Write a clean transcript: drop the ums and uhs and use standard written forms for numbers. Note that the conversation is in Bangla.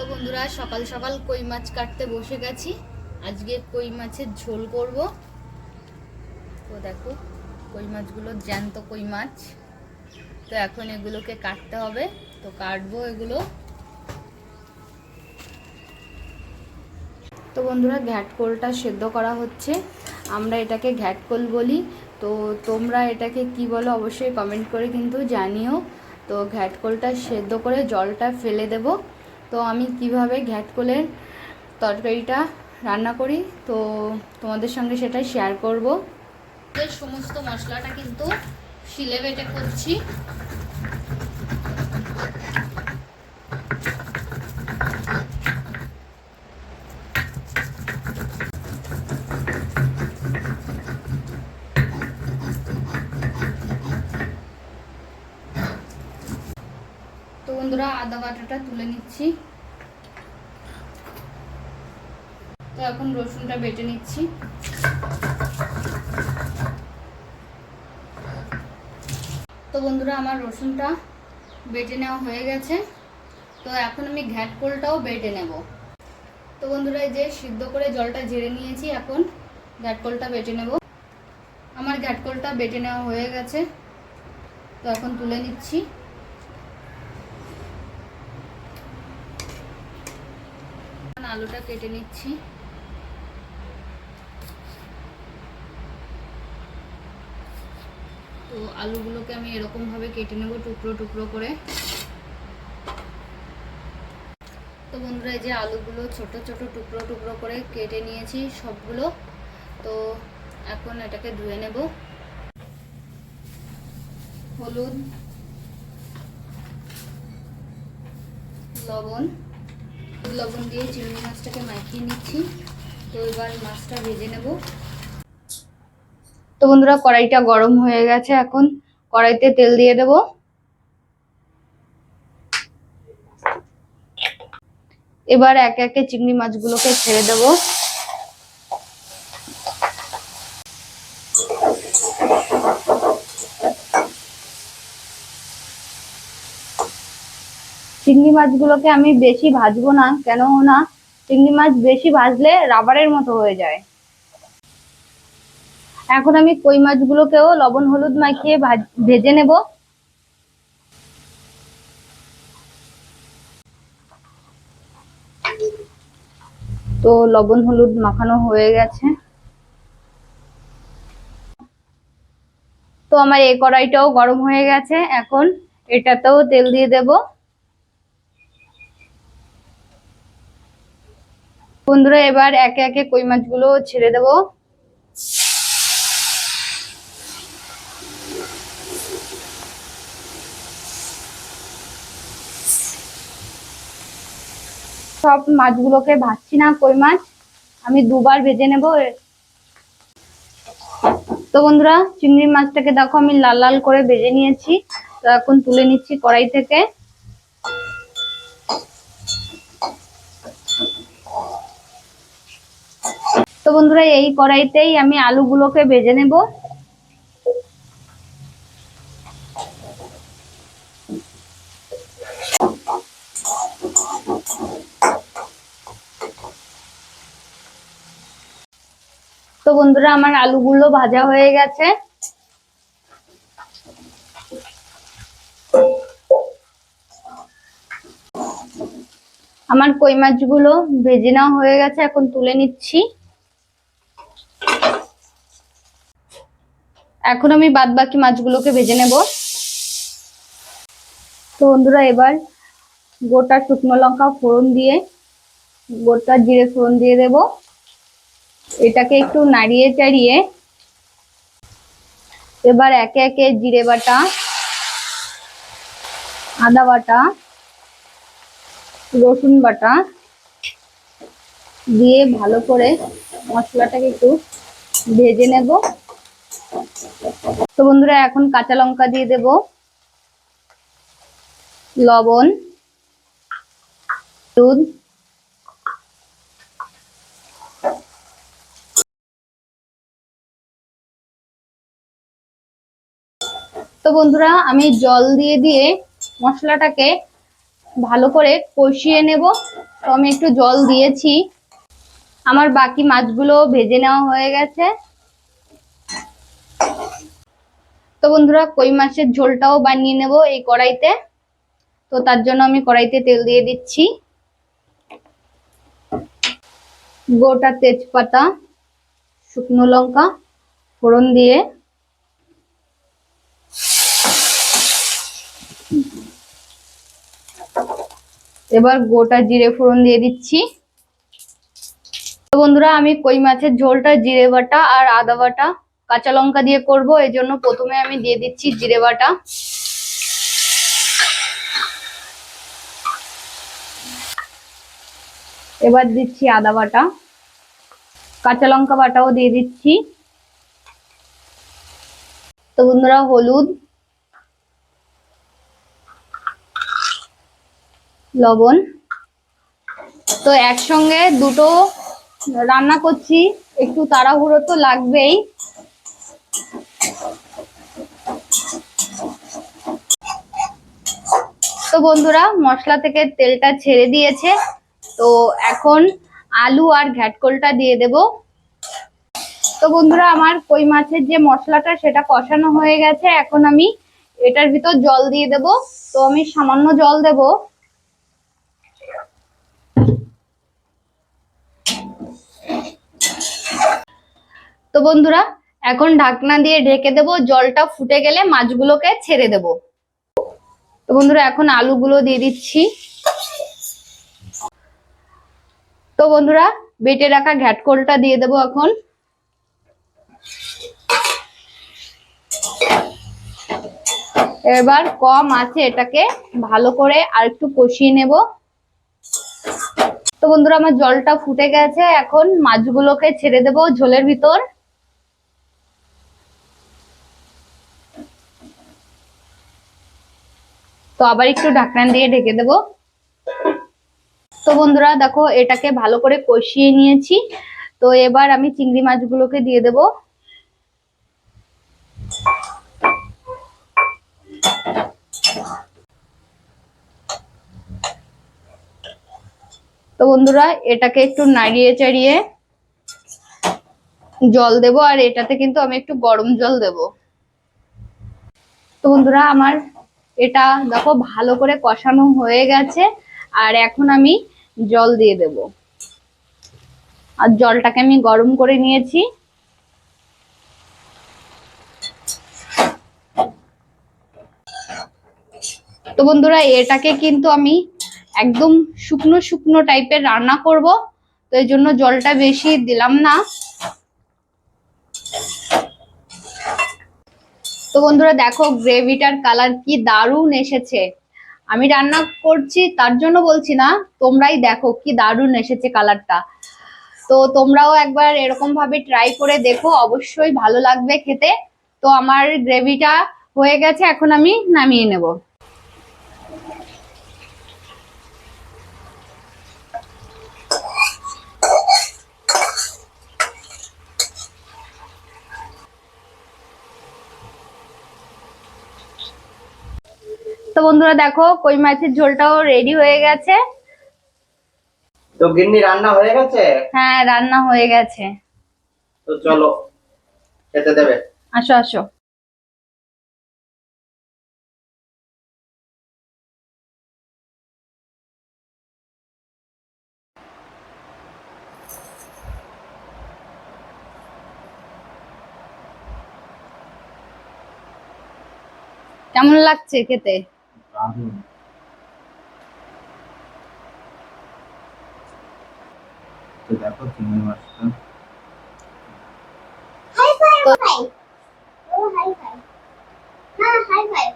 তো বন্ধুরা সকাল সকাল কই মাছ কাটতে বসে গেছি। আজকে কই মাছের ঝোল করব। তো দেখো কই মাছগুলো জ্যান্ত কই মাছ। তো এখন এগুলোকে কাটতে হবে, তো কাটবো এগুলো। তো বন্ধুরা ঘ্যাটকোলটা সেদ্ধ করা হচ্ছে, আমরা এটাকে ঘ্যাটকোল বলি। তো তোমরা এটাকে কি বলো অবশ্যই কমেন্ট করে কিন্তু জানিও। তো ঘ্যাটকোলটা সেদ্ধ করে জলটা ফেলে দেব। তো আমি কিভাবে ঘ্যাটকোলের তরকারিটা রান্না করি তো তোমাদের সঙ্গে সেটা শেয়ার করব। সমস্ত মশলাটা কিন্তু শিলে বেটে করছি। তো বন্ধুরা আদা বাটাটা তুলে নিচ্ছি। তো এখন রসুনটা বেটে নিচ্ছি। তো বন্ধুরা আমার রসুনটা বেটে নেওয়া হয়ে গেছে। তো এখন আমি ঘ্যাটকোলটাও বেটে নেব। তো বন্ধুরা এই যে সিদ্ধ করে জলটা ঝেড়ে নিয়েছি, এখন ঘ্যাটকোলটা বেটে নেব। আমার ঘ্যাটকোলটা বেটে নেওয়া হয়ে গেছে, তো এখন তুলে নিচ্ছি। আলুটা কেটে নিচ্ছি। তো আলুগুলোকে আমি এরকম ভাবে কেটে নেব টুকরো টুকরো করে। তো বন্ধুরা এই যে আলুগুলো ছোট ছোট টুকরো টুকরো করে কেটে নিয়েছি সবগুলো। তো এখন এটাকে ধুয়ে নেব। হলুদ, লবণ দিয়ে চিংড়ি মাছটাকে মাখিয়ে নিচ্ছি। তো এবার মাছটা ভেজে নেব। তো বন্ধুরা কড়াইটা গরম হয়ে গেছে, এখন কড়াইতে তেল দিয়ে দেব। এবার একে একে চিংড়ি মাছগুলোকে ছেড়ে দেব। চিংড়ি মাছগুলোকে আমি বেশি ভাজবো না, কেননা চিংড়ি মাছ বেশি ভাজলে রাবারের মতো হয়ে যায়। এখন আমি কই মাছগুলোকেও লবণ হলুদ মাখিয়ে ভেজে নেব। তো লবণ হলুদ মাখানো হয়ে গেছে। তো আমার এই কড়াইটাও গরম হয়ে গেছে, এখন এটাতেও তেল দিয়ে দেব। বন্ধুরা এবার একে একে কই মাছগুলো ছেড়ে দেব। সব মাছগুলোকে ভাজছি না, কই মাছ আমি দুবার ভেজে নেব। তো বন্ধুরা চিংড়ি মাছটাকে দেখো আমি লাল লাল করে ভেজে নিয়েছি। তো এখন তুলে নিচ্ছি কড়াই থেকে। তো বন্ধুরা এই কড়াইতেই আমি আলুগুলোকে ভেজে নেব। তো বন্ধুরা আমার আলুগুলো ভাজা হয়ে গেছে। আমার কই মাছগুলো ভেজে নেওয়া হয়ে গেছে, এখন তুলে নিচ্ছি। এখন আমি বাদ বাকি মাছগুলোকে ভেজে নেব। তো বন্ধুরা এবার গোটা শুকনো লঙ্কা ফোড়ন দিয়ে গোটা জিরে ফোড়ন দিয়ে দেব। এটাকে একটু নাড়িয়ে চাড়িয়ে এবার একে একে জিরে বাটা, আদা বাটা, রসুন বাটা দিয়ে ভালো করে মশলাটাকে একটু ভেজে নেব। তো বন্ধুরা এখন কাঁচা লঙ্কা দিয়ে দেব, লবণ, দুধ, তো বন্ধুরা আমি জল দিয়ে দিয়ে মশলাটাকে ভালো করে কষিয়ে নেব। তো আমি একটু জল দিয়েছি। আমার বাকি মাছগুলো ভেজে নেওয়া হয়ে গেছে। তো বন্ধুরা কই মাছের ঝোলটাও বানিয়ে নেব এই কড়াইতে। তো তার জন্য আমি কড়াইতে তেল দিয়ে দিচ্ছি। গোটা তেজপাতা, শুকনো লঙ্কা ফোড়ন দিয়ে এবার গোটা জিরে ফোড়ন দিয়ে দিচ্ছি। তো বন্ধুরা আমি কই মাছের ঝোলটা জিরে বাটা আর আদা বাটা কাঁচা লঙ্কা দিয়ে করব, এজন্য প্রথমে আমি দিয়ে দিচ্ছি জিরে বাটা। এবার দিচ্ছি আদা বাটা, কাঁচা লঙ্কা বাটাও দিয়ে দিচ্ছি। তো বন্ধুরা হলুদ, লবণ। তো একসঙ্গে দুটো রান্না করছি, একটু তাড়াহুড়ো তো লাগবেই। তো বন্ধুরা মশলা থেকে তেলটা ছেড়ে দিয়েছে। তো এখন আলু আর ঘ্যাটকলটা দিয়ে দেব। তো বন্ধুরা আমার কই মাছের যে মশলাটা সেটা কষানো হয়ে গেছে। এখন আমি এটার ভিতর জল দিয়ে দেব। তো আমি সামান্য জল দেব। তো বন্ধুরা এখন ঢাকনা দিয়ে ঢেকে দেব, জলটা ফুটে গেলে মাছগুলোকে ছেড়ে দেব। তো বন্ধুরা এখন আলুগুলো দিয়ে দিচ্ছি। তো বন্ধুরা বেটে রাখা ঘ্যাটকলটা দিয়ে দেব এখন। এবার কম আছে এটাকে ভালো করে আর একটু কষিয়ে নেব। তো বন্ধুরা আমার জলটা ফুটে গেছে, এখন মাছগুলোকে ছেড়ে দেব ঝোলের ভিতর। তো আবার একটু ঢাকনা দিয়ে ঢেকে দেব। তো বন্ধুরা দেখো এটাকে ভালো করে কষিয়ে নিয়েছি। তো এবার আমি চিংড়ি মাছগুলোকে দিয়ে দেব। তো বন্ধুরা এটাকে একটু নাড়িয়ে চাড়িয়ে জল দেব, আর এটাতে কিন্তু আমি একটু গরম জল দেব। তো বন্ধুরা আমার এটা দেখো ভালো করে কষানো হয়ে গেছে, আর এখন আমি জল দিয়ে দেব। আর জলটাকে আমি গরম করে নিয়েছি। তো বন্ধুরা এটাকে কিন্তু আমি একদম শুকনো শুকনো টাইপের রান্না করব, তো এই জন্য জলটা বেশি দিলাম না। তো বন্ধুরা দেখো গ্রেভিটার কালার কি দারুণ এসেছে। আমি রান্না করছি তার জন্য বলছি না, তোমরাই দেখো কি দারুণ এসেছে কালারটা। তো তোমরাও একবার এরকম ভাবে ট্রাই করে দেখো, অবশ্যই ভালো লাগবে খেতে। তো আমার গ্রেভিটা হয়ে গেছে, এখন আমি নামিয়ে নেব। তো বন্ধুরা দেখো কই মাছের ঝোলটাও রেডি হয়ে গেছে। তো গিন্নি রান্না হয়ে গেছে? হ্যাঁ রান্না হয়ে গেছে। তো চলো খেতে দেবে। আসো আসো। কেমন লাগছে খেতে? দারুণ। তো দেখো চিংড়ি মাছটা। তো হাই ফাই। ও হাই ফাই। হ্যাঁ হাই ফাই।